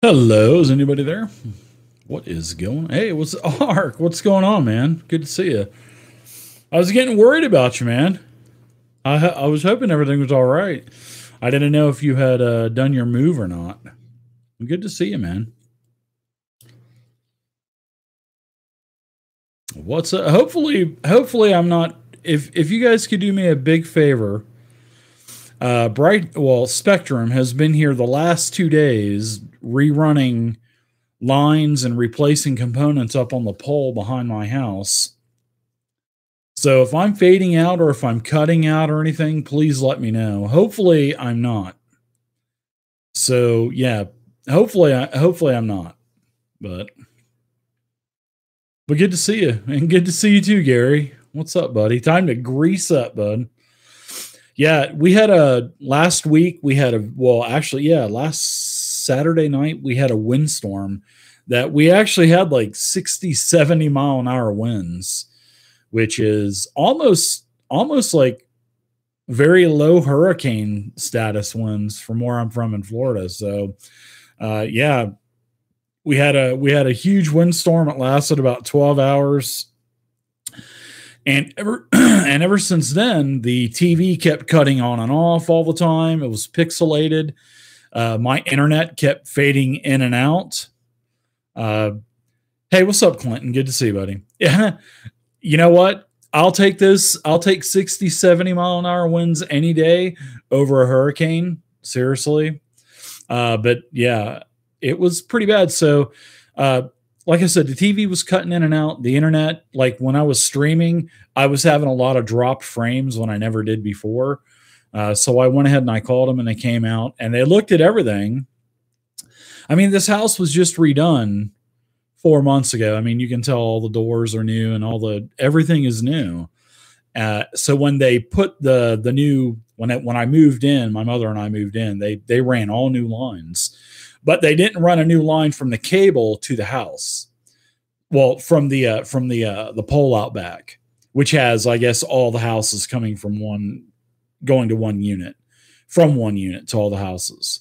Hello, is anybody there? What is going on? Hey, what's Ark? What's going on, man? Good to see you. I was getting worried about you, man. I was hoping everything was all right. I didn't know if you had done your move or not. Good to see you, man. What's hopefully I'm not. If you guys could do me a big favor, Spectrum has been here the last 2 days rerunning lines and replacing components up on the pole behind my house. So if I'm fading out or if I'm cutting out or anything, please let me know. Hopefully I'm not. So yeah, hopefully I'm not. But good to see you, and good to see you too, Gary. What's up, buddy? Time to grease up, bud. Yeah, we had a last week. We had a last Saturday night we had a windstorm that we actually had like 60, 70 mile an hour winds, which is almost like very low hurricane status winds from where I'm from in Florida. So yeah, we had a huge windstorm. It lasted about 12 hours. And ever since then, the TV kept cutting on and off all the time. It was pixelated. My internet kept fading in and out. Hey, what's up, Clinton? Good to see you, buddy. Yeah, you know what? I'll take this. I'll take 60, 70 mile an hour winds any day over a hurricane. Seriously. But yeah, it was pretty bad. So, like I said, the TV was cutting in and out. The internet, like when I was streaming, I was having a lot of dropped frames when I never did before. So I went ahead and I called them and they came out and they looked at everything. I mean, this house was just redone 4 months ago. I mean, you can tell all the doors are new and everything is new. So when they put the new when I moved in, my mother and I moved in, they ran all new lines, but they didn't run a new line from the cable to the house. Well, from the pole out back, which has, I guess, all the houses coming from going to one unit, from one unit to all the houses.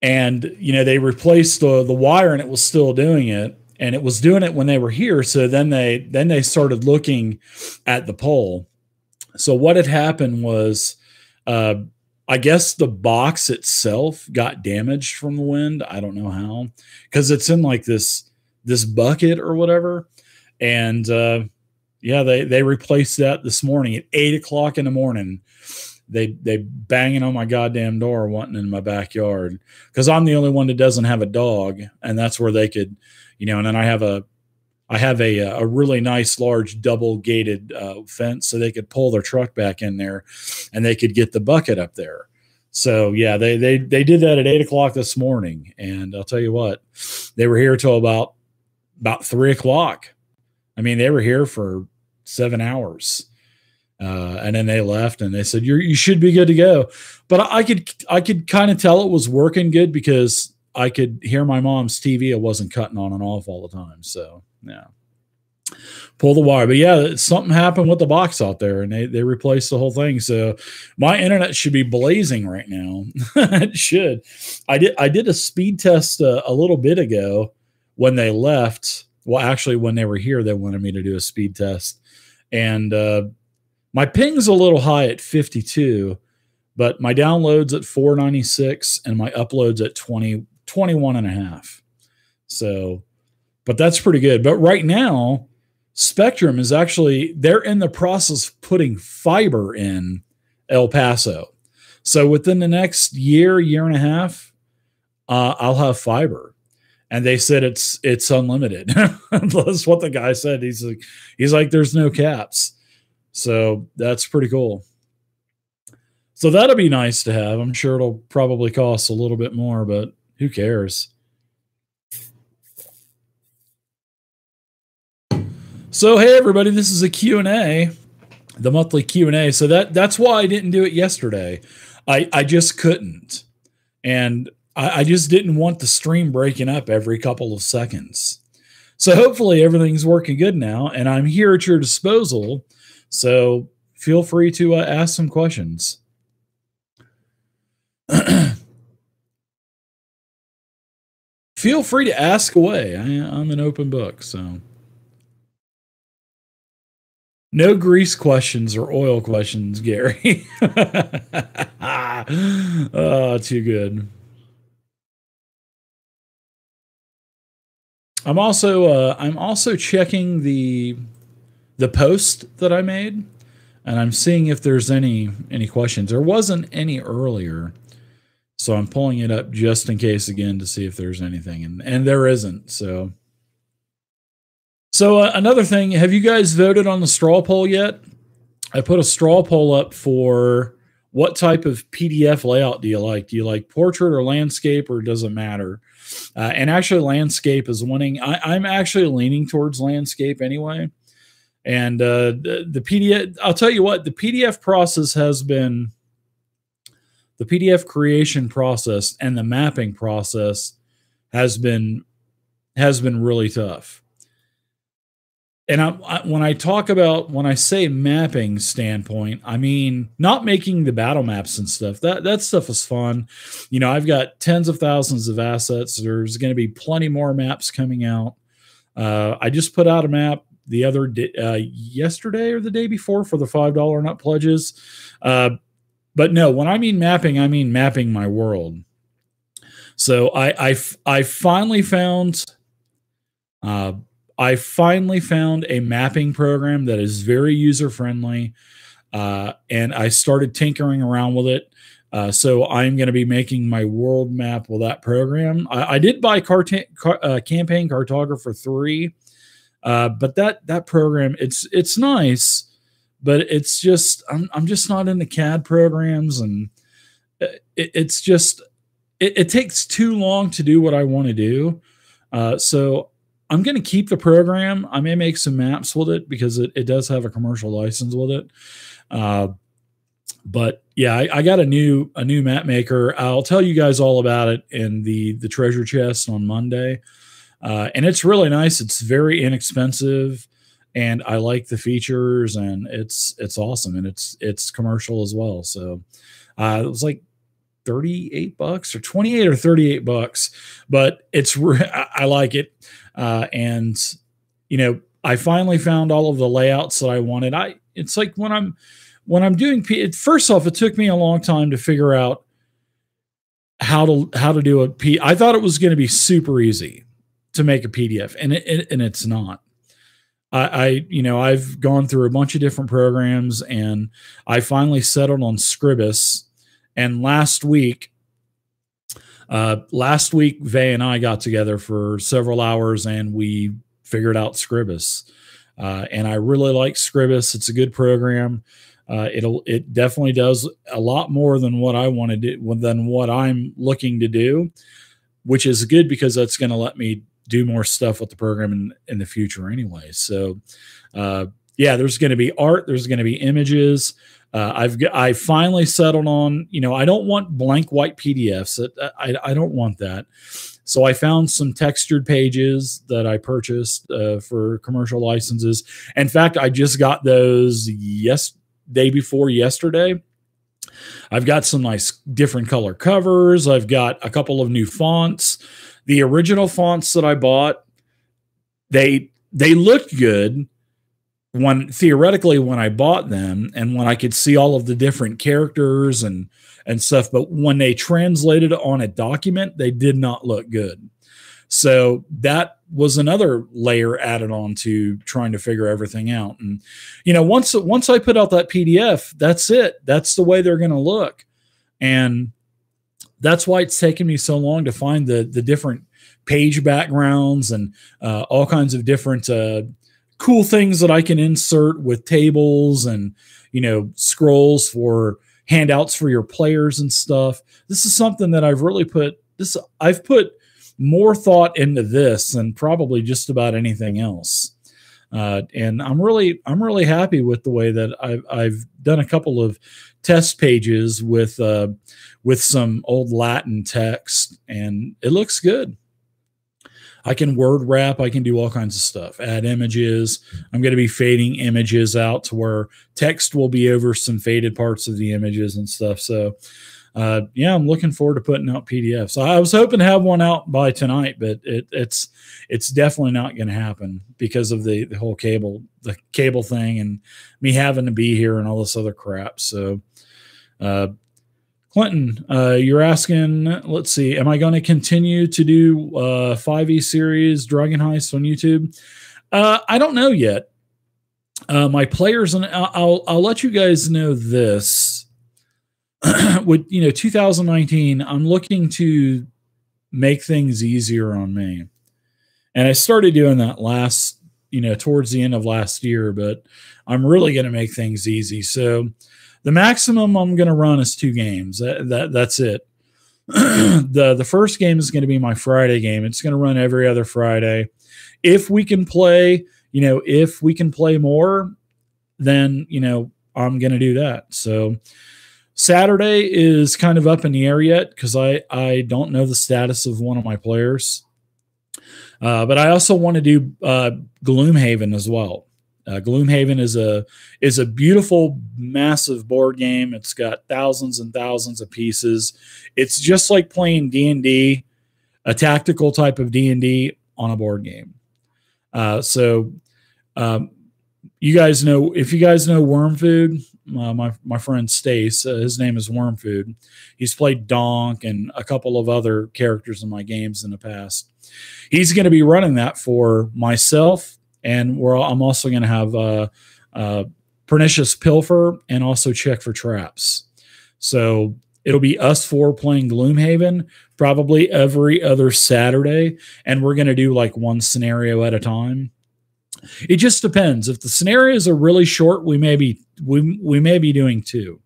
And they replaced the wire and it was still doing it, and it was doing it when they were here. So then they started looking at the pole. So what had happened was, I guess the box itself got damaged from the wind. I don't know how, because it's in like this bucket or whatever. And yeah, they replaced that this morning at 8 o'clock in the morning. They banging on my goddamn door, wanting in my backyard, because I'm the only one that doesn't have a dog, and that's where they could, And then I have a really nice large double gated fence, so they could pull their truck back in there, and they could get the bucket up there. So yeah, they did that at 8 o'clock this morning, and I'll tell you what, they were here till about 3 o'clock. I mean, they were here for 7 hours. And then they left and they said, you should be good to go. But I could kind of tell it was working good because I could hear my mom's TV. It wasn't cutting on and off all the time. So yeah, pull the wire. But yeah, something happened with the box out there and they replaced the whole thing. So my internet should be blazing right now. It should. I did a speed test a little bit ago when they left. Well, actually, when they were here, they wanted me to do a speed test. And my ping's a little high at 52, but my download's at 496 and my upload's at 21 and a half. So, but that's pretty good. But right now, Spectrum is they're in the process of putting fiber in El Paso. So within the next year and a half, I'll have fiber. And they said it's unlimited. That's what the guy said. He's like, there's no caps. So that's pretty cool. So that'll be nice to have. I'm sure it'll probably cost a little bit more, but who cares? So hey everybody, this is a Q&A, the monthly Q&A. So that's why I didn't do it yesterday. I just couldn't. And I just didn't want the stream breaking up every couple of seconds. So hopefully everything's working good now, and I'm here at your disposal. So feel free to ask some questions. feel free to ask away. I'm an open book, so no grease questions or oil questions, Gary. Oh, too good. I'm also checking the post that I made, and I'm seeing if there's any questions. There wasn't any earlier, so I'm pulling it up just in case again to see if there's anything, and there isn't. So another thing, have you guys voted on the straw poll yet? I put a straw poll up for what type of PDF layout do you like? Do you like portrait or landscape, or does it matter? And actually, landscape is winning. I'm actually leaning towards landscape anyway. And the PDF, I'll tell you what, the PDF process has been, the PDF creation process and the mapping process has been really tough. And when I say mapping standpoint, I mean not making the battle maps and stuff. That stuff is fun. You know, I've got tens of thousands of assets. There's going to be plenty more maps coming out. I just put out a map the other day, yesterday or the day before for the $5 nut pledges. But no, when I mean mapping my world. So I finally found. I finally found a mapping program that is very user friendly, and I started tinkering around with it. So I'm going to be making my world map with that program. I did buy Campaign Cartographer 3, but that program it's nice, but it's just I'm just not into CAD programs, and it takes too long to do what I want to do. So I'm going to keep the program. I may make some maps with it because it does have a commercial license with it. But yeah, I got a new map maker. I'll tell you guys all about it in the treasure chest on Monday. And it's really nice. It's very inexpensive, and I like the features, and it's awesome, and it's commercial as well. So it was like $38 or 28 or $38, but I like it. And you know, I finally found all of the layouts that I wanted. It's like when I'm doing first off, it took me a long time to figure out how to do a P. I thought it was going to be super easy to make a PDF, and it's not. I've gone through a bunch of different programs, and I finally settled on Scribus. And last week, Vay and I got together for several hours, and we figured out Scribus. And I really like Scribus. It's a good program. It definitely does a lot more than what I want to do, than what I'm looking to do, which is good because that's going to let me do more stuff with the program in the future anyway. So, yeah, there's going to be art. There's going to be images. I finally settled on, I don't want blank white PDFs. I don't want that. So I found some textured pages that I purchased for commercial licenses. In fact, I just got those day before yesterday. I've got some nice different color covers. I've got a couple of new fonts. The original fonts that I bought, they looked good theoretically when I bought them, and when I could see all of the different characters and stuff, but when they translated on a document, they did not look good. So that was another layer added on to trying to figure everything out. And once I put out that PDF, that's it. That's the way they're going to look. And that's why it's taken me so long to find the different page backgrounds and all kinds of different cool things that I can insert with tables and, scrolls for handouts for your players and stuff. This is something that I've put more thought into this than probably just about anything else. And I'm really happy with the way that I've done a couple of test pages with some old Latin text, and it looks good. I can word wrap. I can do all kinds of stuff. Add images. I'm going to be fading images out to where text will be over some faded parts of the images and stuff. So yeah, I'm looking forward to putting out PDFs. I was hoping to have one out by tonight, but it's definitely not going to happen because of the whole cable thing and me having to be here and all this other crap. So, Clinton, you're asking, let's see, am I going to continue to do 5e series Dragon Heist on YouTube? I don't know yet. My players, and I'll let you guys know this. With 2019, I'm looking to make things easier on me, and I started doing that towards the end of last year. But I'm really going to make things easy. So the maximum I'm going to run is 2 games. That's it. The first game is going to be my Friday game. It's going to run every other Friday. If we can play, if we can play more, then I'm going to do that. So Saturday is kind of up in the air yet because I don't know the status of one of my players. But I also want to do Gloomhaven as well. Gloomhaven is a beautiful, massive board game. It's got thousands and thousands of pieces. It's just like playing D&D, a tactical type of D&D on a board game. You guys know, if you guys know Wormfood, my friend Stace, his name is Wormfood. He's played Donk and a couple of other characters in my games in the past. He's going to be running that for myself, and I'm also going to have Pernicious Pilfer and also Check for Traps. So it'll be us 4 playing Gloomhaven probably every other Saturday, and we're going to do like one scenario at a time. It just depends. If the scenarios are really short, we may be doing 2.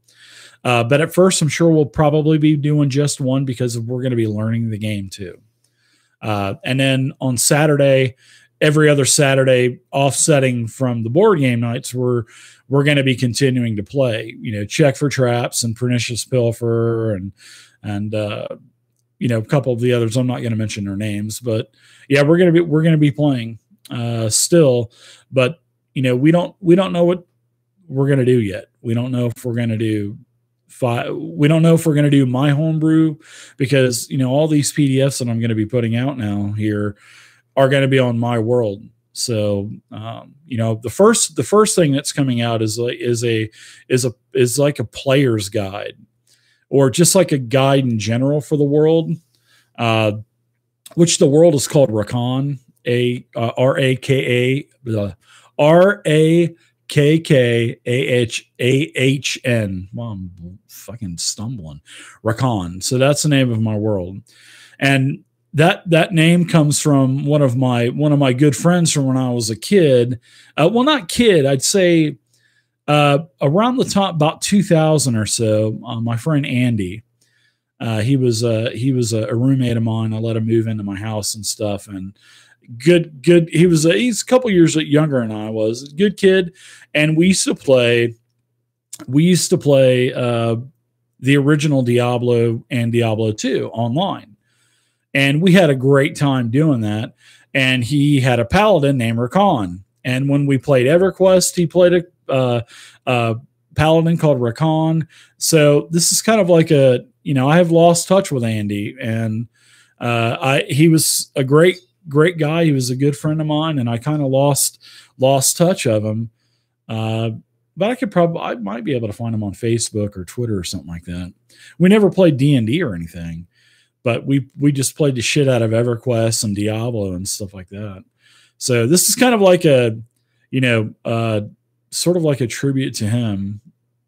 But at first, I'm sure we'll probably be doing just 1 because we're going to be learning the game too. And then on Saturday, every other Saturday, offsetting from the board game nights, we're going to be continuing to play. Check for Traps and Pernicious Pilfer and a couple of the others. I'm not going to mention their names, but yeah, we're going to be playing still. But we don't know what we're going to do yet. We don't know if we're going to do we don't know if we're going to do my homebrew because all these PDFs that I'm going to be putting out now here are going to be on my world. So the first thing that's coming out is like a player's guide, or just like a guide in general for the world, which the world is called Rakan, RAKKAHAHN. Well, I'm fucking stumbling. Rakan. So that's the name of my world, and that name comes from one of my good friends from when I was a kid. Well, not kid. I'd say around the top, about 2000 or so. My friend Andy. He was a roommate of mine. I let him move into my house and stuff, and good. He's a couple years younger than I was. Good kid, and we used to play the original Diablo and Diablo 2 online, and we had a great time doing that. And he had a paladin named Rakan, and when we played EverQuest, he played a paladin called Rakan. So this is kind of like I have lost touch with Andy, and he was a great guy. He was a good friend of mine, and I kind of lost touch of him. But I might be able to find him on Facebook or Twitter or something like that. We never played D&D or anything, but we just played the shit out of EverQuest and Diablo and stuff like that. So this is kind of like sort of like a tribute to him.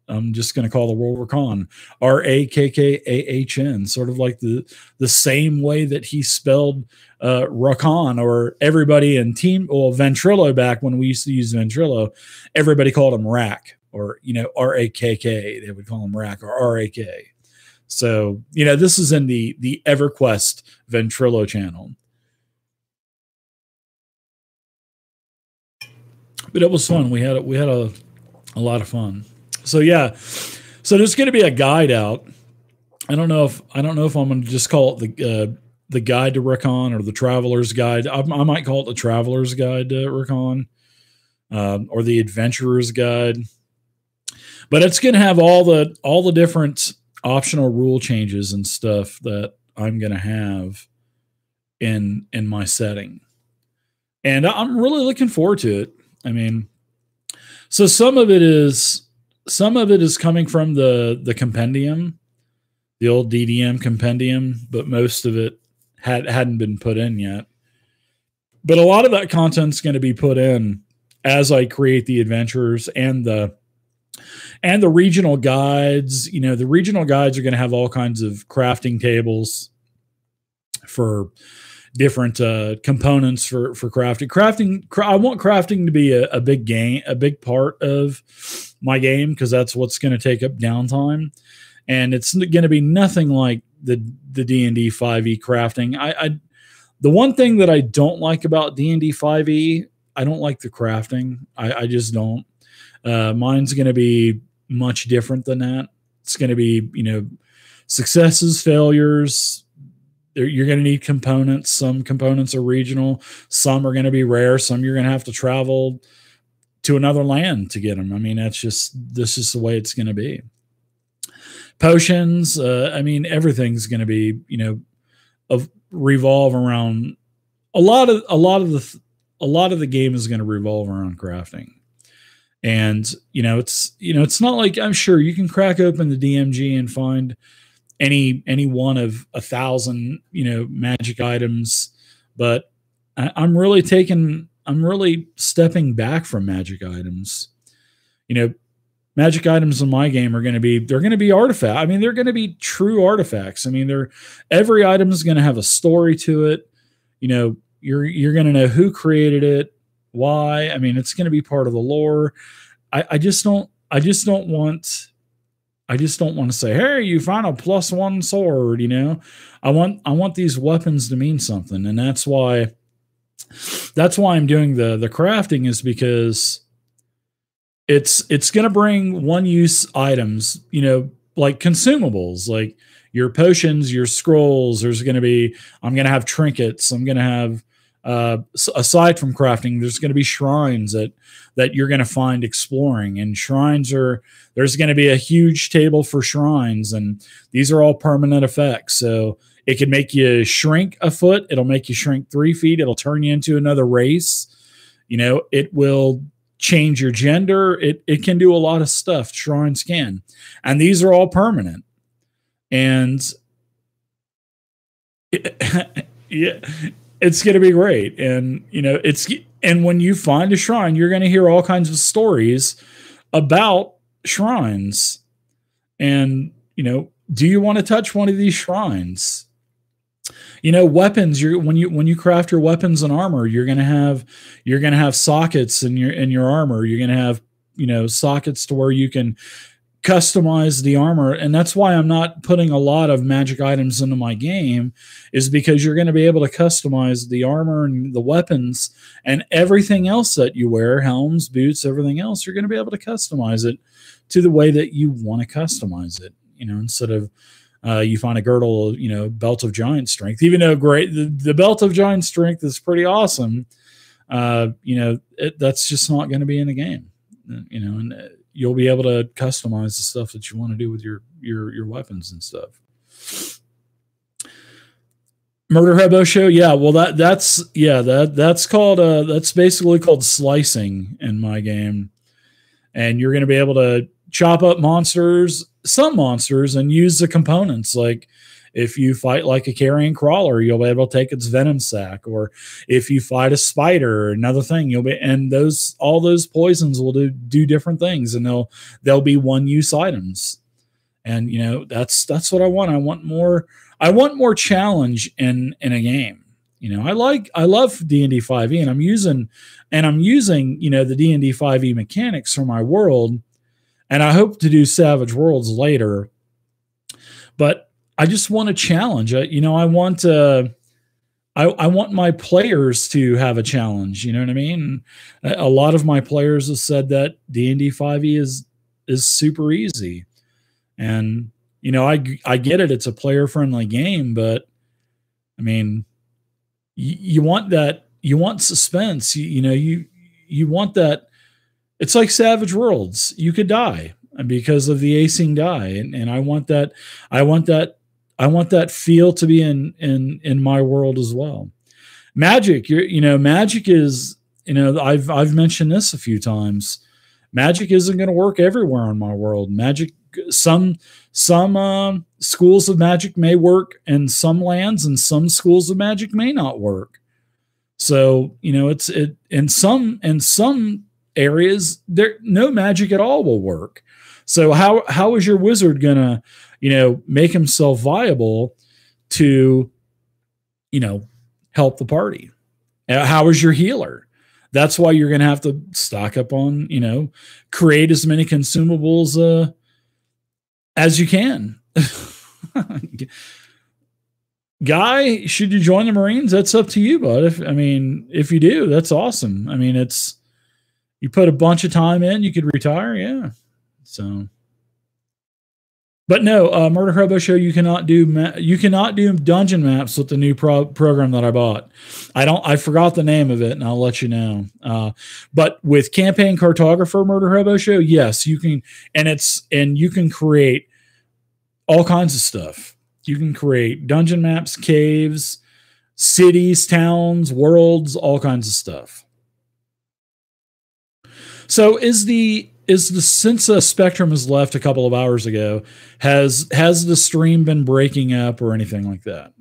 I'm just going to call the world Rakan, RAKKAHN, sort of like the same way that he spelled Rakan, or everybody in Ventrilo, back when we used to use Ventrilo, everybody called him Rack, or RAKK. They would call him Rack or RAK. So this is in the EverQuest Ventrilo channel. But it was fun. We had a lot of fun. So yeah, so there's going to be a guide out. I don't know if I'm going to just call it the guide to Rakan, or the traveler's guide. I might call it the traveler's guide to Rakan, or the adventurer's guide. But it's going to have all the different optional rule changes and stuff that I'm going to have in my setting. And I'm really looking forward to it. I mean, so some of it is coming from the compendium, the old DDM compendium, but most of it hadn't been put in yet. But a lot of that content's going to be put in as I create the adventures and the regional guides. You know, the regional guides are going to have all kinds of crafting tables for different components for crafting. I want crafting to be a big part of my game, because that's what's going to take up downtime, and it's going to be nothing like the D&D 5e crafting. The one thing that I don't like about D&D 5e, I don't like the crafting. I just don't. Mine's going to be much different than that. It's going to be, you know, successes, failures. You're going to need components. Some components are regional. Some are going to be rare. Some you're going to have to travel to another land to get them. I mean, this is the way it's going to be. Potions. I mean, everything's going to be, you know, revolve around a lot of the game is going to revolve around crafting. And, you know, it's not like, I'm sure you can crack open the DMG and find any one of 1,000, you know, magic items, but I'm really stepping back from magic items. You know, magic items in my game they're going to be artifacts. I mean, they're going to be true artifacts. I mean, every item is going to have a story to it. You know, you're going to know who created it, why. I mean, it's going to be part of the lore. I just don't want to say, hey, you find a +1 sword. You know, I want these weapons to mean something, and that's why I'm doing the crafting, is because it's going to bring one-use items, you know, like consumables, like your potions, your scrolls. I'm going to have trinkets. I'm going to have, aside from crafting, there's going to be shrines that you're going to find exploring. And there's going to be a huge table for shrines, and these are all permanent effects. So it can make you shrink a foot. It'll make you shrink 3 feet. It'll turn you into another race. You know, it will change your gender. It can do a lot of stuff. Shrines can. And these are all permanent. And yeah, it's going to be great. And, you know, and when you find a shrine, you're going to hear all kinds of stories about shrines. And, you know, do you want to touch one of these shrines? You know, weapons. When you craft your weapons and armor, you're gonna have sockets in your armor. You're gonna have, you know, sockets to where you can customize the armor. And that's why I'm not putting a lot of magic items into my game, is because you're going to be able to customize the armor and the weapons and everything else that you wear, helms, boots, everything else. You're going to be able to customize it to the way that you want to customize it. You know, instead of you find a girdle, you know, belt of giant strength, even though the belt of giant strength is pretty awesome. You know, that's just not going to be in the game, you know, and you'll be able to customize the stuff that you want to do with your weapons and stuff. Murder Hobo Show. Yeah. Well, that's called, that's basically called slicing in my game. And you're going to be able to chop up some monsters, and use the components. Like if you fight like a carrion crawler, you'll be able to take its venom sac, or if you fight a spider, another thing, all those poisons will do different things, and they'll be one-use items. And, you know, that's what I want. I want more challenge in a game. You know, I love D&D 5e, and I'm using, you know, the D&D 5e mechanics for my world. And I hope to do Savage Worlds later, but I just want a challenge. You know, I want my players to have a challenge. You know what I mean? A lot of my players have said that D&D 5e is super easy, and you know, I get it. It's a player friendly game, but I mean, you want that. You want suspense. You know, you want that. It's like Savage Worlds. You could die. because of the acing die, and I want that. I want that. I want that feel to be in my world as well. Magic, Magic is, I've mentioned this a few times. Magic isn't going to work everywhere in my world. Magic, some schools of Magic may work in some lands, and some schools of Magic may not work. So it's in some areas there no Magic at all will work. So how is your wizard gonna make himself viable to help the party? How is your healer? That's why you're going to have to stock up on, create as many consumables as you can. Guy, should you join the Marines? That's up to you, bud. If you do, that's awesome. You put a bunch of time in, you could retire. Yeah. So, but no, Murder Hobo Show, you cannot do dungeon maps with the new program that I bought. I forgot the name of it, and I'll let you know. But with Campaign Cartographer Murder Hobo Show, yes, you can, and you can create all kinds of stuff. You can create dungeon maps, caves, cities, towns, worlds, all kinds of stuff. So since Spectrum has left a couple of hours ago, has the stream been breaking up or anything like that?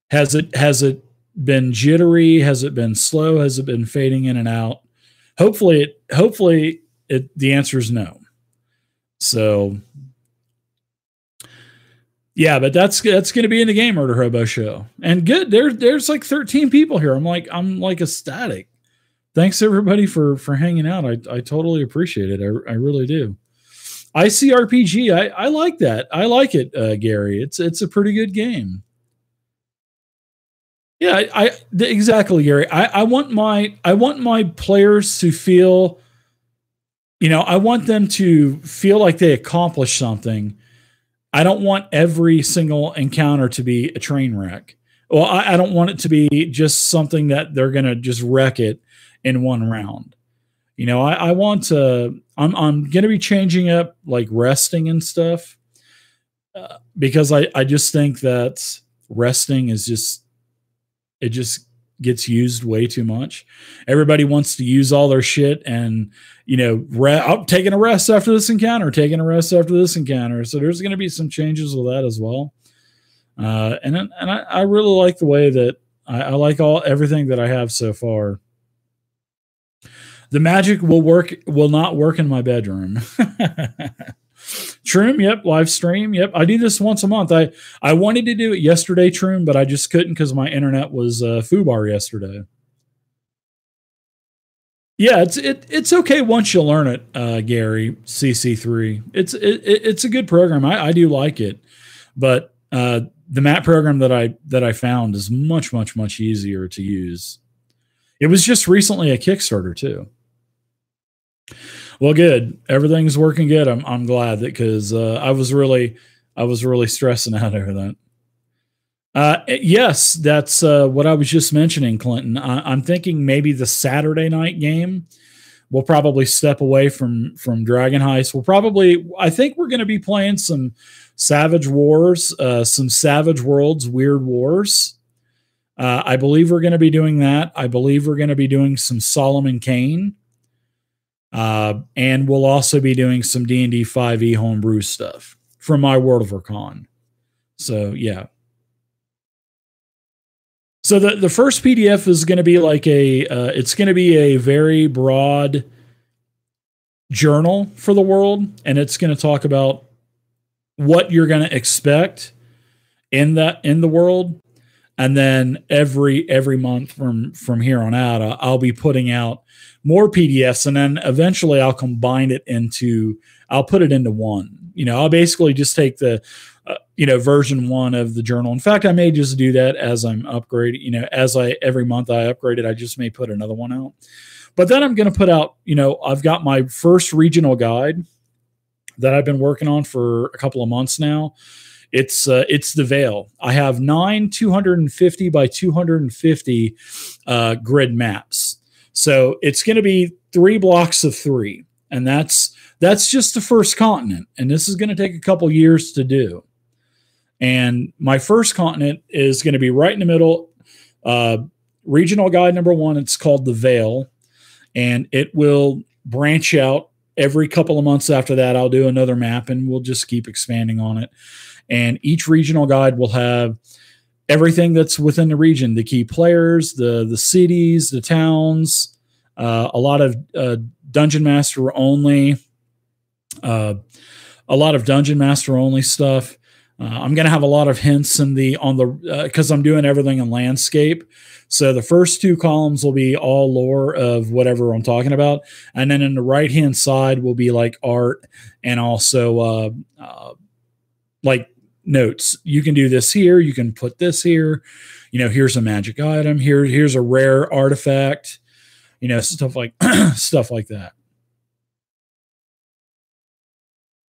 Has it been jittery? Has it been slow? Has it been fading in and out? Hopefully the answer is no. So yeah, but that's going to be in the Game Murder Hobo Show. And good, there's like 13 people here. I'm like ecstatic. Thanks everybody for hanging out. I totally appreciate it. I really do. ICRPG, I like that. I like it, Gary. It's a pretty good game. Yeah, exactly, Gary. I want my players to feel, I want them to feel like they accomplished something. I don't want every single encounter to be a train wreck. Well, I don't want it to be just something that they're going to just wreck it in one round. I want to, I'm going to be changing up like resting and stuff because I just think that resting is it just gets used way too much. Everybody wants to use all their shit and, I'm taking a rest after this encounter, So there's going to be some changes with that as well. And I really like the way that I like everything that I have so far. The magic will not work in my bedroom. Troom, yep. Live stream, yep. I do this once a month. I wanted to do it yesterday, Troom, but I just couldn't because my internet was foobar yesterday. Yeah, it's okay once you learn it, Gary. CC3. It's a good program. I do like it, but the map program that I found is much easier to use. It was just recently a Kickstarter too. Well, good. Everything's working good. I'm glad that because I was really stressing out over that. Yes, that's what I was just mentioning, Clinton. I'm thinking maybe the Saturday night game. We'll probably step away from Dragon Heist. I think we're going to be playing some Savage Wars, some Savage Worlds, Weird Wars. I believe we're going to be doing that. I believe we're going to be doing some Solomon Kane. And we'll also be doing some D&D 5e homebrew stuff from my World of Archon. So, yeah. So the first PDF is going to be like it's going to be a very broad journal for the world. And it's going to talk about what you're going to expect in the world. And then every month from here on out, I'll be putting out more PDFs, and then eventually I'll combine it I'll put it into one. I'll basically just take the, version 1 of the journal. In fact, I may just do that as I'm upgrading, every month I upgrade it, I just may put another one out. But then I'm going to put out, I've got my first regional guide that I've been working on for a couple of months now. It's the Veil. I have 9 250 by 250 grid maps. So it's going to be 3 blocks of 3. and that's just the first continent, and this is going to take a couple years to do. And my first continent is going to be right in the middle. Regional guide number 1, it's called the Vale, and it will branch out every couple of months. After that, I'll do another map, and we'll just keep expanding on it. And each regional guide will have everything that's within the region, the key players, the cities, the towns, a lot of Dungeon Master only, stuff. I'm going to have a lot of hints because I'm doing everything in landscape. So the first 2 columns will be all lore of whatever I'm talking about. And then in the right-hand side will be like art and also like notes. You can do this here. You can put this here. Here's a magic item. Here's a rare artifact. Stuff like that.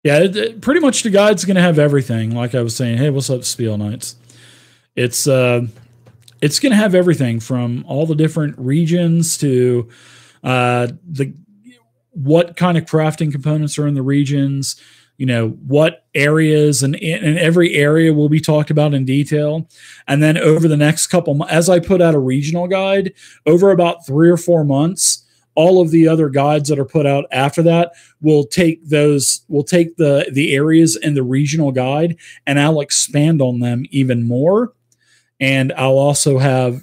Yeah, pretty much the guide's going to have everything. Like I was saying, hey, what's up, Spiel Knights? It's going to have everything from all the different regions to what kind of crafting components are in the regions. What areas, and every area will be talked about in detail. And then over the next couple, as I put out a regional guide, over about 3 or 4 months, all of the other guides that are put out after that will take the areas in the regional guide, and I'll expand on them even more. And I'll also have,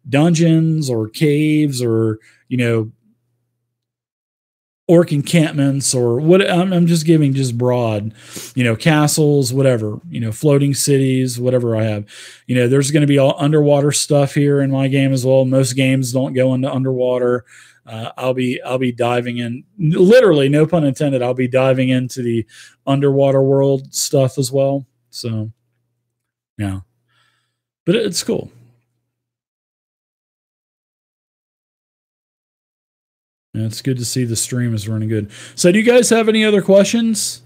dungeons or caves or, orc encampments or what. I'm just giving just broad, castles, whatever, floating cities, whatever I have. There's going to be all underwater stuff here in my game as well. Most games don't go into underwater. I'll be diving in, literally, no pun intended. I'll be diving into the underwater world stuff as well. So, yeah, but it's cool. And it's good to see the stream is running good. So, do you guys have any other questions?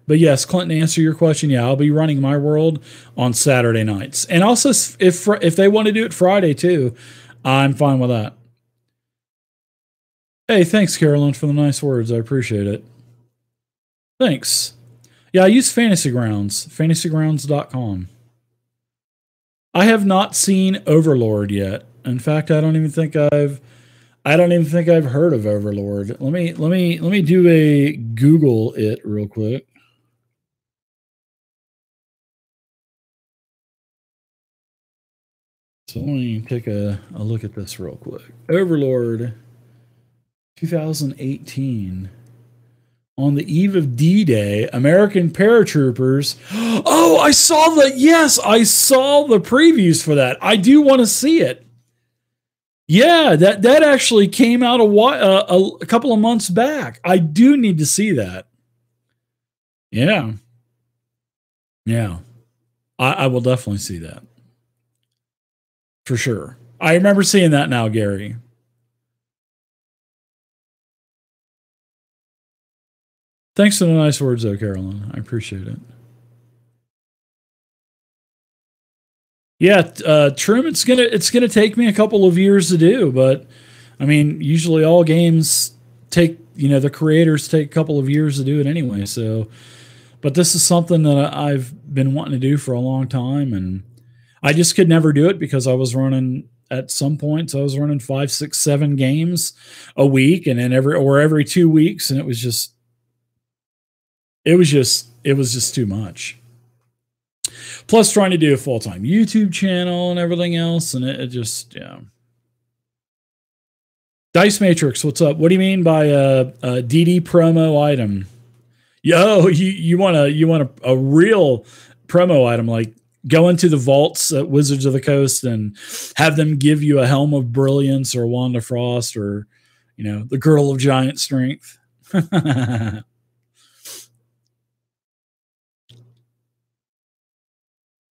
But yes, Clinton, to answer your question, yeah, I'll be running my world on Saturday nights, and also if they want to do it Friday too, I'm fine with that. Hey, thanks, Carolyn, for the nice words. I appreciate it. Thanks. Yeah, I use Fantasy Grounds, fantasygrounds.com. I have not seen Overlord yet. In fact, I don't even think I've heard of Overlord. Let me do a Google it real quick. So let me take a look at this real quick. Overlord 2018. On the eve of D-Day, American paratroopers. Oh, I saw the previews for that. I do want to see it. Yeah, that actually came out a couple of months back. I do need to see that. Yeah. I will definitely see that. For sure. I remember seeing that now, Gary. Thanks for the nice words, though, Carolyn. I appreciate it. Yeah, Trim, it's gonna take me a couple of years to do, but I mean, usually all games take, the creators take a couple of years to do it anyway. So, but this is something that I've been wanting to do for a long time, and I just could never do it because I was running at some points. I was running 5, 6, 7 games a week, and then every 2 weeks, and it was just too much. Plus trying to do a full-time YouTube channel and everything else. And it just, yeah. Dice Matrix, what's up? What do you mean by a DD promo item? Yo, you want a real promo item, like go into the vaults at Wizards of the Coast and have them give you a Helm of Brilliance or Wand of Frost or, the Girdle of Giant Strength.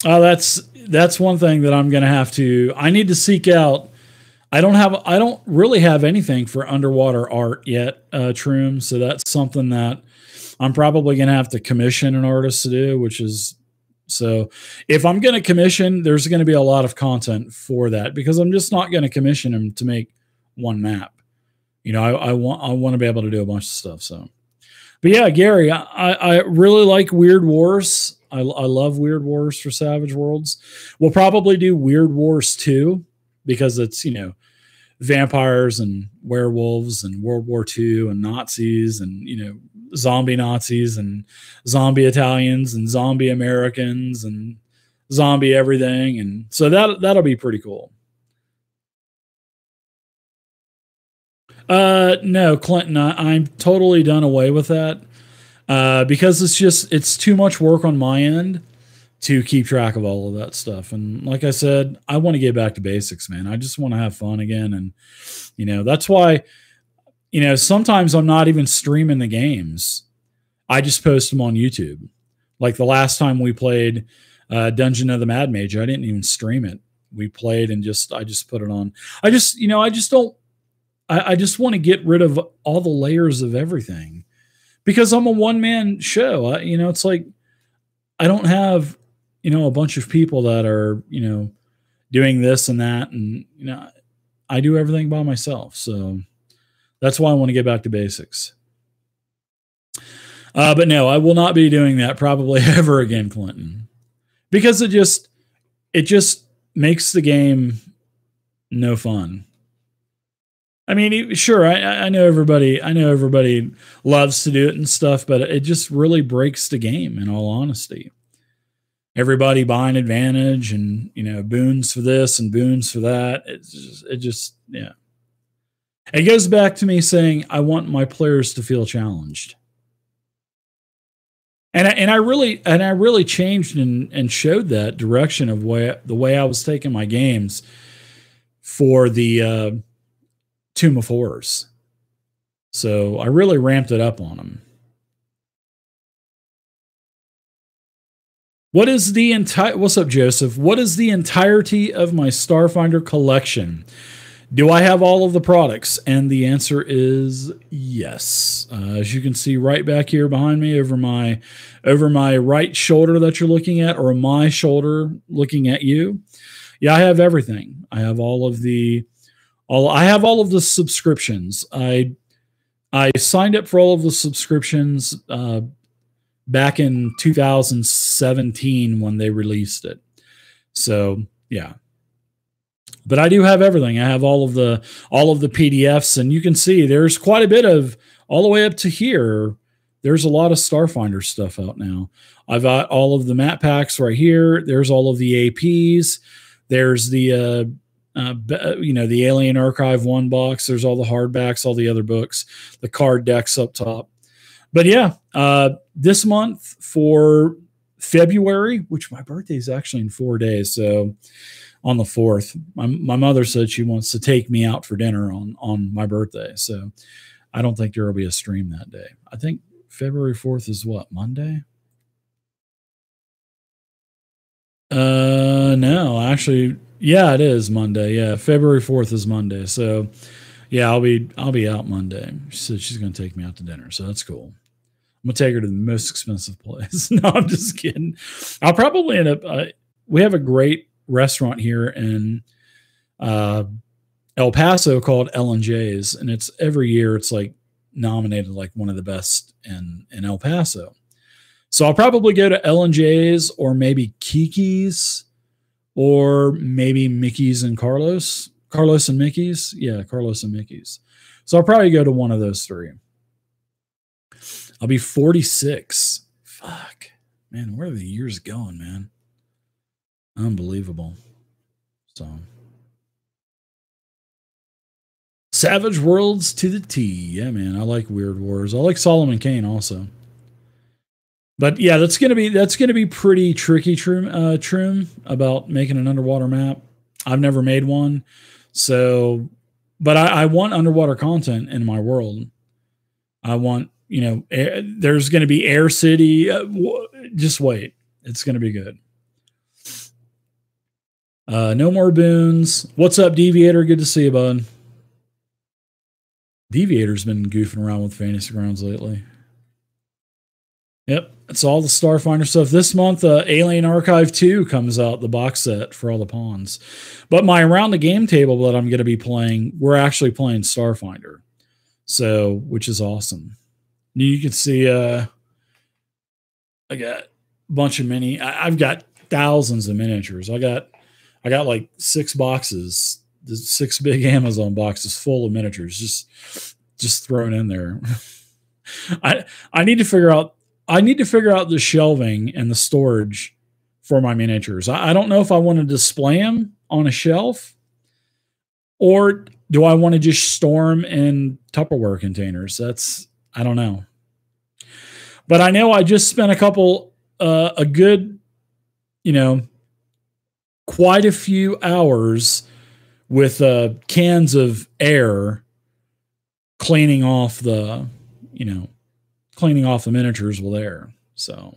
Oh, that's one thing that I'm going to have to. I need to seek out. I don't really have anything for underwater art yet, Troom. So that's something that I'm probably going to have to commission an artist to do. Which is, so if I'm going to commission, there's going to be a lot of content for that because I'm just not going to commission him to make one map. I want to be able to do a bunch of stuff. So, but yeah, Gary, I really like Weird Wars. I love Weird Wars for Savage Worlds. We'll probably do Weird Wars 2 because it's, vampires and werewolves and World War II and Nazis and, zombie Nazis and zombie Italians and zombie Americans and zombie everything. And so that'll be pretty cool. No, Clinton, I'm totally done away with that. Because it's too much work on my end to keep track of all of that stuff. And like I said, I want to get back to basics, man. I just want to have fun again. And, that's why, sometimes I'm not even streaming the games. I just post them on YouTube. Like the last time we played Dungeon of the Mad Mage, I didn't even stream it. We played and I just put it on. I just want to get rid of all the layers of everything because I'm a one-man show. It's like I don't have, a bunch of people that are, doing this and that. And, I do everything by myself. So that's why I want to get back to basics. But no, I will not be doing that probably ever again, Clinton, because it just makes the game no fun. I mean, sure, I know everybody loves to do it and stuff, but it just really breaks the game, in all honesty. Everybody buying advantage and, boons for this and boons for that. Yeah. It goes back to me saying, I want my players to feel challenged. And I really changed and showed that direction of the way I was taking my games for the, Tomb of Horrors. So I really ramped it up on them. What's up, Joseph? What is the entirety of my Starfinder collection? Do I have all of the products? And the answer is yes. As you can see right back here behind me over my right shoulder that you're looking at, or my shoulder looking at you. Yeah, I have everything. I have all of the subscriptions. I signed up for all of the subscriptions back in 2017 when they released it. So yeah, but I do have everything. I have all of the PDFs, and you can see there's quite a bit of all the way up to here. There's a lot of Starfinder stuff out now. I've got all of the map packs right here. There's all of the APs. There's the the Alien Archive 1 box. There's all the hardbacks, all the other books, the card decks up top. But yeah, this month for February, which my birthday is actually in 4 days, so on the 4th, my mother said she wants to take me out for dinner on my birthday. So I don't think there will be a stream that day. I think February 4th is what, Monday? No, actually, yeah, it is Monday. Yeah, February 4th is Monday. So, yeah, I'll be out Monday. She said she's going to take me out to dinner, so that's cool. I'm going to take her to the most expensive place. No, I'm just kidding. I'll probably end up we have a great restaurant here in El Paso called L&J's, and it's every year it's like nominated like one of the best in El Paso. So I'll probably go to L&J's or maybe Kiki's or maybe Mickey's and Carlos and Mickey's. Yeah, Carlos and Mickey's. So I'll probably go to one of those three. I'll be 46. Fuck. Man, where are the years going, man? Unbelievable. So Savage Worlds to the T. Yeah, man. I like Weird Wars. I like Solomon Kane also. But yeah, that's gonna be pretty tricky, Troom, about making an underwater map. I've never made one, so but I want underwater content in my world. I want, there's going to be Air City. Just wait, it's going to be good. No more boons. What's up, Deviator? Good to see you, bud. Deviator's been goofing around with Fantasy Grounds lately. Yep, it's all the Starfinder stuff. This month, Alien Archive 2 comes out, the box set for all the pawns. But my Around the Game table that I'm going to be playing, we're actually playing Starfinder. So, which is awesome. You can see, I got a bunch of I've got thousands of miniatures. I got like 6 boxes, 6 big Amazon boxes full of miniatures, just thrown in there. I need to figure out the shelving and the storage for my miniatures. I don't know if I want to display them on a shelf, or do I want to just store them in Tupperware containers? I don't know. But I know I just spent a good, quite a few hours with cans of air cleaning off the miniatures with air. So.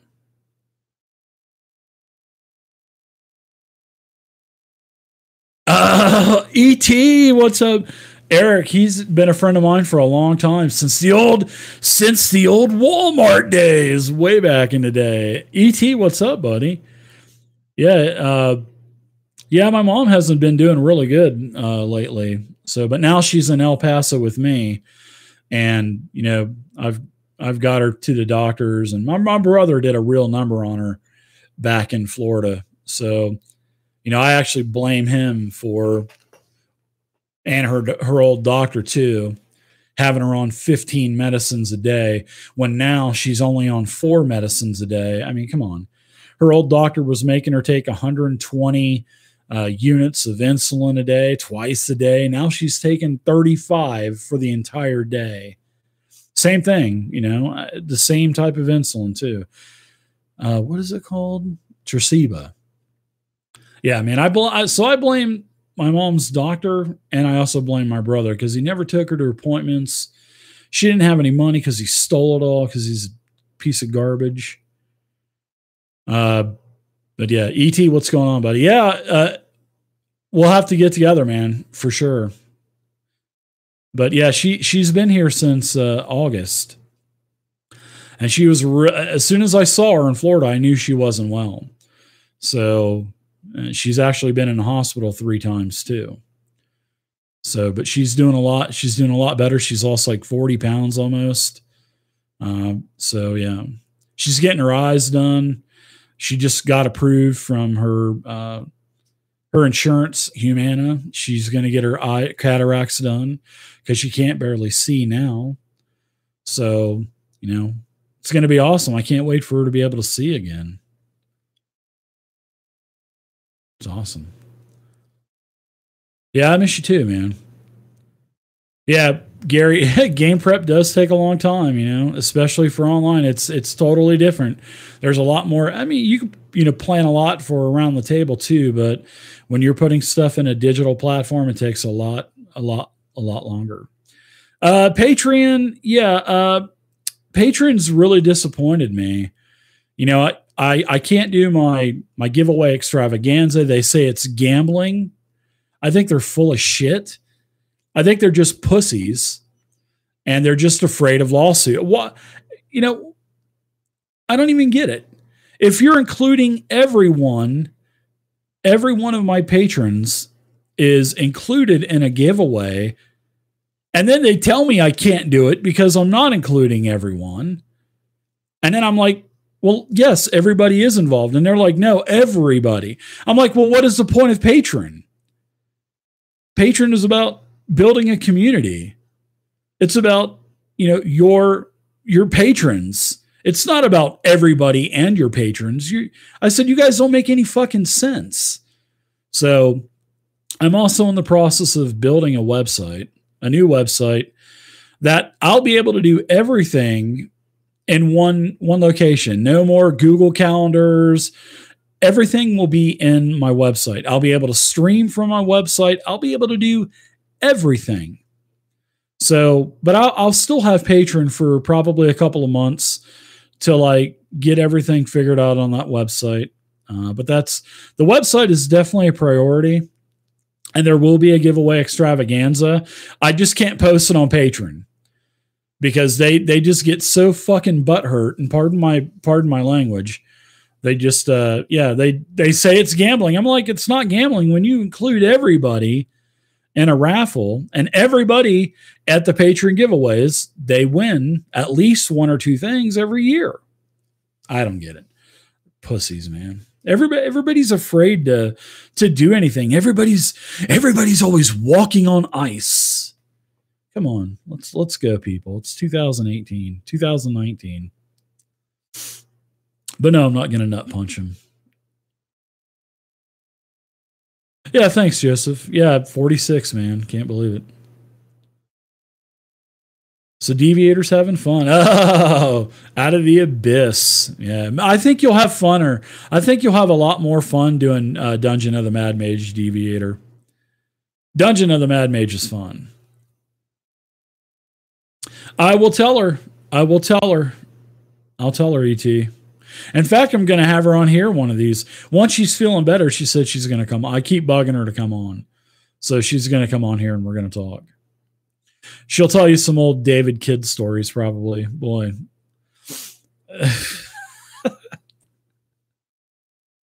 E.T., what's up? Eric, he's been a friend of mine for a long time, since the old Walmart days, way back in the day. E.T., what's up, buddy? Yeah, my mom hasn't been doing really good lately. So, but now she's in El Paso with me, and I've got her to the doctors, and my brother did a real number on her back in Florida. So, I actually blame him for, and her old doctor too, having her on 15 medicines a day when now she's only on 4 medicines a day. I mean, come on. Her old doctor was making her take 120 units of insulin a day, twice a day. Now she's taking 35 for the entire day. Same thing, the same type of insulin too. What is it called? Tresiba. Yeah, man. I blame my mom's doctor, and I also blame my brother because he never took her to appointments. She didn't have any money because he stole it all because he's a piece of garbage. But yeah, E.T., what's going on, buddy? Yeah, we'll have to get together, man, for sure. But yeah, she's been here since August, and she was as soon as I saw her in Florida, I knew she wasn't well. So. She's actually been in the hospital 3 times too. So, but she's doing a lot. She's doing a lot better. She's lost like 40 pounds almost. So yeah, she's getting her eyes done. She just got approved from her insurance, Humana. She's going to get her eye cataracts done because she can't barely see now. So, it's going to be awesome. I can't wait for her to be able to see again. It's awesome. Yeah, I miss you too, man. Yeah, Gary, game prep does take a long time, especially for online. It's totally different. There's a lot more. I mean, you can plan a lot for around the table too, but when you're putting stuff in a digital platform, it takes a lot longer. Patreon, yeah, Patreon's really disappointed me. I can't do my giveaway extravaganza. They say it's gambling. I think they're full of shit. I think they're just pussies, and they're just afraid of lawsuit. What, I don't even get it. If you're including everyone, every one of my patrons is included in a giveaway, and then they tell me I can't do it because I'm not including everyone. And then I'm like, well, yes, everybody is involved. And they're like, no, everybody. I'm like, well, what is the point of Patreon? Patreon is about building a community. It's about, your patrons. It's not about everybody and your patrons. I said, you guys don't make any fucking sense. So I'm also in the process of building a website, a new website that I'll be able to do everything in one location. No more Google calendars. Everything will be in my website. I'll be able to stream from my website. I'll be able to do everything. So, but I'll still have Patreon for probably a couple of months till I get everything figured out on that website. But the website is definitely a priority, and there will be a giveaway extravaganza. I just can't post it on Patreon, because they just get so fucking butthurt, and pardon my language. They just they say it's gambling. I'm like, it's not gambling when you include everybody. in a raffle, and everybody at the patron giveaways, they win at least one or two things every year. I don't get it. Pussies, man. Everybody's afraid to do anything. Everybody's always walking on ice. Come on, let's go, people. It's 2018, 2019. But no, I'm not gonna nut punch him. Yeah, thanks, Joseph. Yeah, 46, man. Can't believe it. So Deviator's having fun. Oh, Out of the Abyss. Yeah, I think you'll have fun, or I think you'll have a lot more fun doing Dungeon of the Mad Mage Deviator. Dungeon of the Mad Mage is fun. I will tell her. I will tell her. I'll tell her, ET. In fact, I'm going to have her on here one of these. Once she's feeling better, she said she's going to come. I keep bugging her to come on. So she's going to come on here and we're going to talk. She'll tell you some old David Kidd stories, probably. Boy.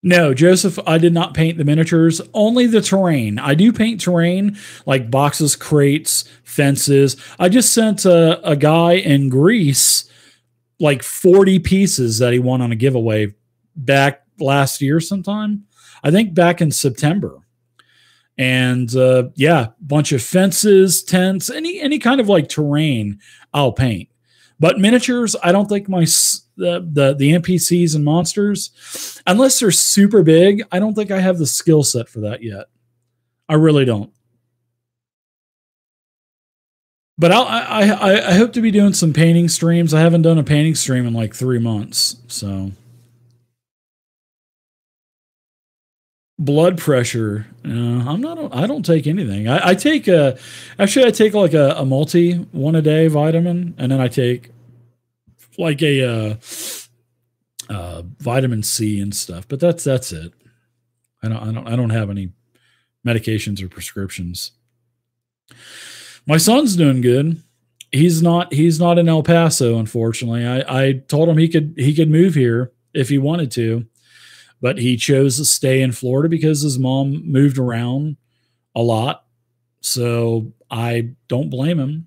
No, Joseph, I did not paint the miniatures, only the terrain. I do paint terrain, like boxes, crates, fences. I just sent a guy in Greece like 40 pieces that he won on a giveaway back last year sometime. I think back in September. And yeah, bunch of fences, tents, any kind of like terrain I'll paint. But miniatures, I don't think the NPCs and monsters, unless they're super big, I don't think I have the skill set for that yet. I really don't. But I hope to be doing some painting streams. I haven't done a painting stream in like 3 months. So blood pressure. I don't take anything. I take actually I take like a multi one a day vitamin, and then I take like a vitamin C and stuff. But that's it. I don't have any medications or prescriptions. My son's doing good. He's not in El Paso, unfortunately. I told him he could move here if he wanted to, but he chose to stay in Florida because his mom moved around a lot. So I don't blame him.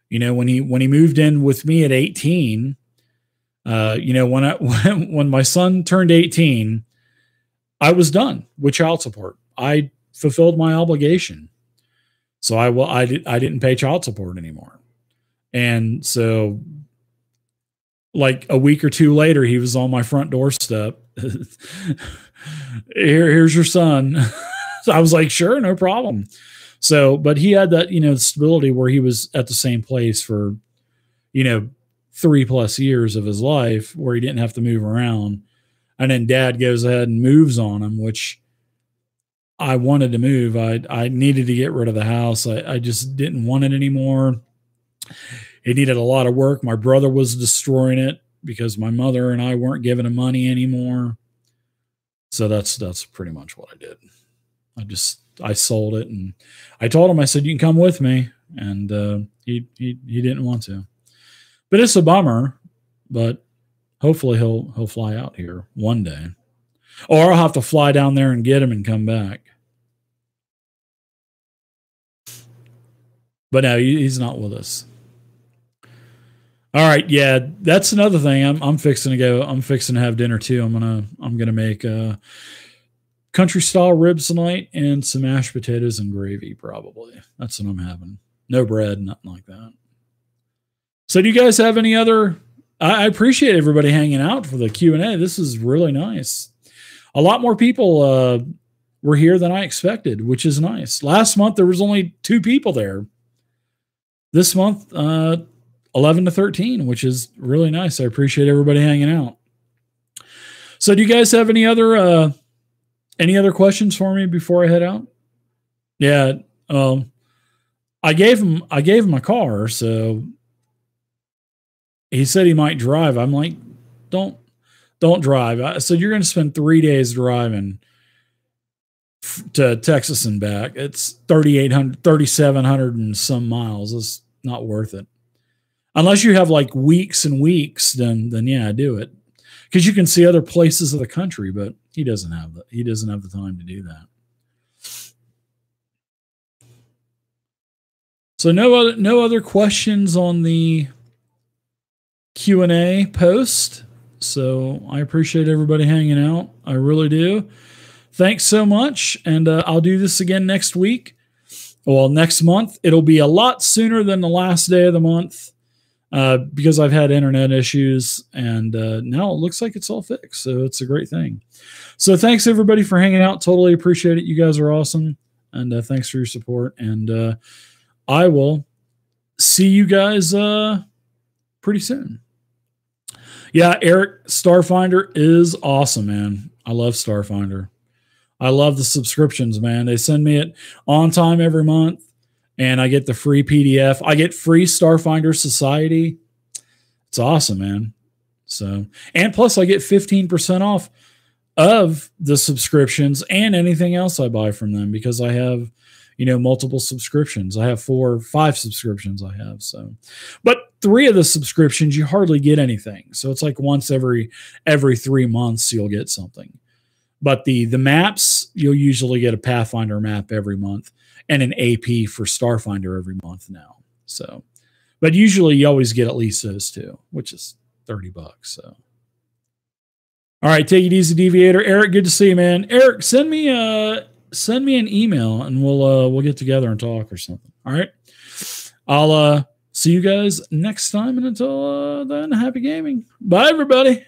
You know, when he moved in with me at 18, you know, when my son turned 18, I was done with child support. I fulfilled my obligation. So I didn't pay child support anymore. And so like a week or two later, he was on my front doorstep. Here's your son. So I was like, sure, no problem. So, but he had that, you know, stability where he was at the same place for, you know, 3+ years of his life where he didn't have to move around. And then dad goes ahead and moves on him, which I wanted to move. I needed to get rid of the house. I just didn't want it anymore. It needed a lot of work. My brother was destroying it because my mother and I weren't giving him money anymore. So that's pretty much what I did. I sold it, and I told him, I said, you can come with me. And he didn't want to. But it's a bummer, but hopefully he'll fly out here one day. Or I'll have to fly down there and get him and come back. But no, he's not with us. All right, yeah, that's another thing. I'm fixing to go. I'm fixing to have dinner too. I'm gonna make country style ribs tonight and some mashed potatoes and gravy. Probably that's what I'm having. No bread, nothing like that. So, do you guys have any other? I appreciate everybody hanging out for the Q&A. This is really nice. A lot more people were here than I expected, which is nice. Last month there was only 2 people there. This month, 11 to 13, which is really nice. I appreciate everybody hanging out. So, do you guys have any other questions for me before I head out? Yeah, I gave him a car, so he said he might drive. I'm like, don't drive. I said, you're going to spend 3 days driving to Texas and back. It's 3,700 and some miles. It's not worth it. Unless you have like weeks and weeks, then yeah, do it. Because you can see other places of the country, but he doesn't have the time to do that. So no other questions on the Q&A post. So I appreciate everybody hanging out. I really do. Thanks so much. And I'll do this again next week. Well, next month. It'll be a lot sooner than the last day of the month because I've had internet issues. And now it looks like it's all fixed. So it's a great thing. So thanks, everybody, for hanging out. Totally appreciate it. You guys are awesome. And thanks for your support. And I will see you guys pretty soon. Yeah, Eric, Starfinder is awesome, man. I love Starfinder. I love the subscriptions, man. They send me it on time every month, and I get the free PDF. I get free Starfinder Society. It's awesome, man. So, and plus I get 15% off of the subscriptions and anything else I buy from them because I have, multiple subscriptions. I have 4 or 5 subscriptions I have. So, but 3 of the subscriptions, you hardly get anything. So it's like once every 3 months, you'll get something. But the maps, you'll usually get a Pathfinder map every month and an AP for Starfinder every month now. So, but usually you always get at least those 2, which is $30. So, all right, take it easy, Deviator. Eric, good to see you, man. Eric, send me an email and we'll get together and talk or something. All right, I'll see you guys next time, and until then, happy gaming. Bye, everybody.